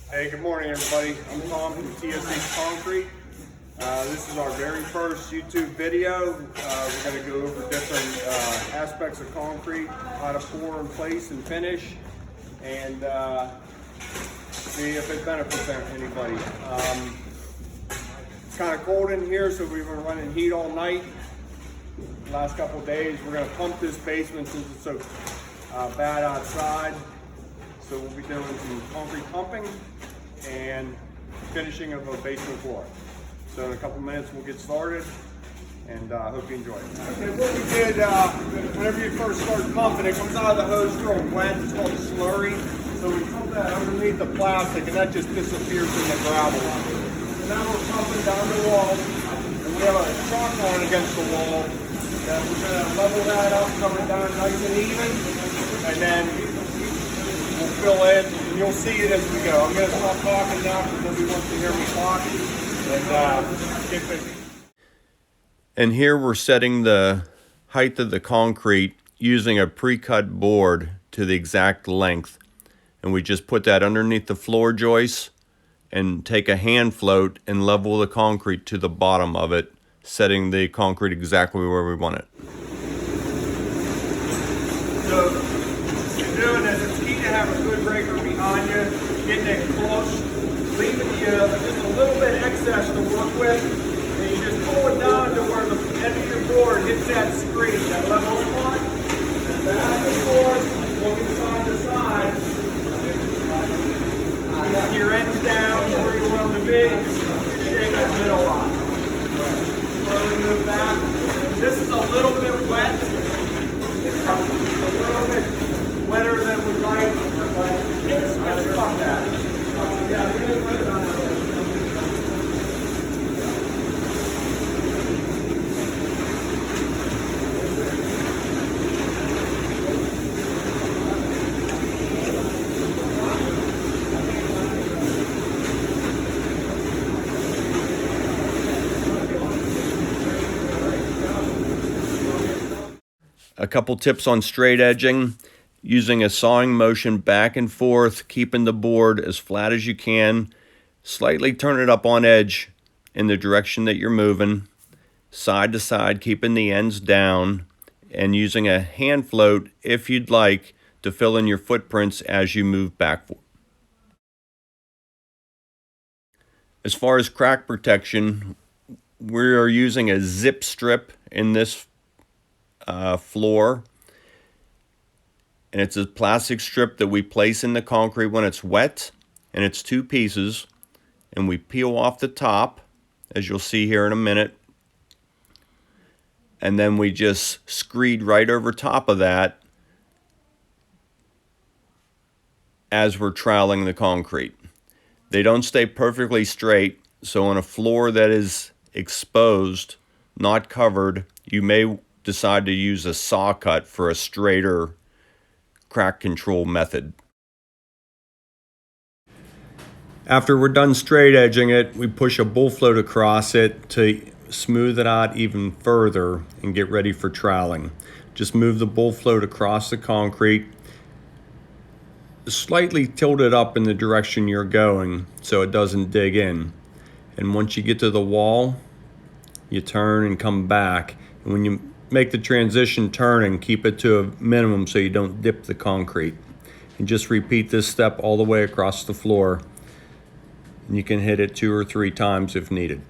Hey, good morning everybody. I'm Tom from TSH Concrete. This is our very first YouTube video. We're going to go over different aspects of concrete, how to pour in place and finish, and see if it benefits anybody. It's kind of cold in here, so we've been running heat all night. The last couple of days, we're going to pump this basement since it's so bad outside. So we'll be doing some concrete pumping and finishing of a basement floor. So in a couple minutes we'll get started, and I hope you enjoy it. Okay, what we did, whenever you first start pumping, it comes out of the hose real wet. It's called a slurry. So we pump that underneath the plastic, and that just disappears in the gravel. So now we're pumping down the wall, and we have a chalk line against the wall. And we're going to level that up, come it down nice and even, and then we'll fill in, and you'll see it as we go. I'm going to stop talking now because nobody wants to hear me talk, and get busy. And here we're setting the height of the concrete using a pre-cut board to the exact length. And we just put that underneath the floor joist and take a hand float and level the concrete to the bottom of it, setting the concrete exactly where we want it. So, doing this, it's key to have a good breaker behind you, getting it close, leaving you just a little bit excess to work with, and you just pull it down to where the end of your board hits that screen, that level spot, and back and forth, looking side to side. You got your ends down where you want them to be, shake that middle line. Slowly move back. This is a little bit wet. It's a little bit wetter than we like, but it's not that. Yeah, we're going to put it on that. A couple tips on straight edging: using a sawing motion back and forth, keeping the board as flat as you can, slightly turn it up on edge in the direction that you're moving, side to side, keeping the ends down, and using a hand float if you'd like to fill in your footprints as you move back. As far as crack protection, we are using a zip strip in this floor, and it's a plastic strip that we place in the concrete when it's wet, and it's two pieces, and we peel off the top, as you'll see here in a minute, and then we just screed right over top of that as we're troweling the concrete. They don't stay perfectly straight, so on a floor that is exposed, not covered, you may decide to use a saw cut for a straighter crack control method. After we're done straight edging it, we push a bull float across it to smooth it out even further and get ready for troweling. Just move the bull float across the concrete, slightly tilt it up in the direction you're going so it doesn't dig in. And once you get to the wall, you turn and come back. And when you make the transition turning, keep it to a minimum so you don't dip the concrete. And just repeat this step all the way across the floor. And you can hit it 2 or 3 times if needed.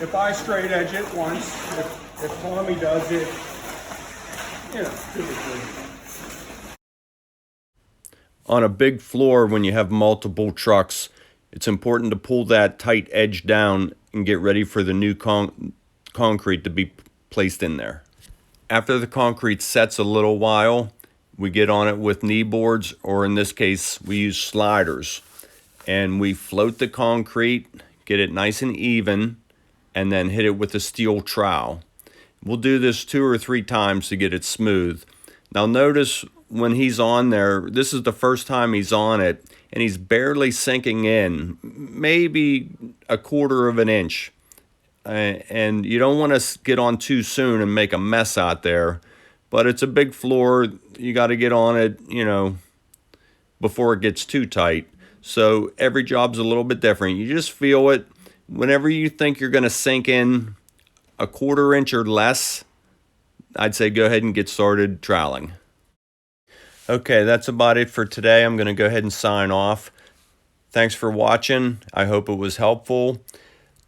If I straight edge it once, if Tommy does it, typically. On a big floor, when you have multiple trucks, it's important to pull that tight edge down and get ready for the new concrete to be placed in there. After the concrete sets a little while, we get on it with knee boards, or in this case, we use sliders. And we float the concrete, get it nice and even, and then hit it with a steel trowel. We'll do this 2 or 3 times to get it smooth. Now notice when he's on there, this is the first time he's on it, and he's barely sinking in, maybe 1/4 of an inch. And you don't want to get on too soon and make a mess out there. But it's a big floor, you got to get on it, you know, before it gets too tight. So every job's a little bit different. You just feel it. Whenever you think you're going to sink in 1/4 inch or less, I'd say go ahead and get started troweling. Okay, that's about it for today. I'm going to go ahead and sign off. Thanks for watching. I hope it was helpful.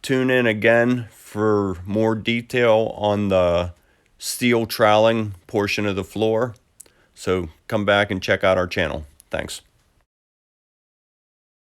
Tune in again for more detail on the steel troweling portion of the floor. So come back and check out our channel. Thanks.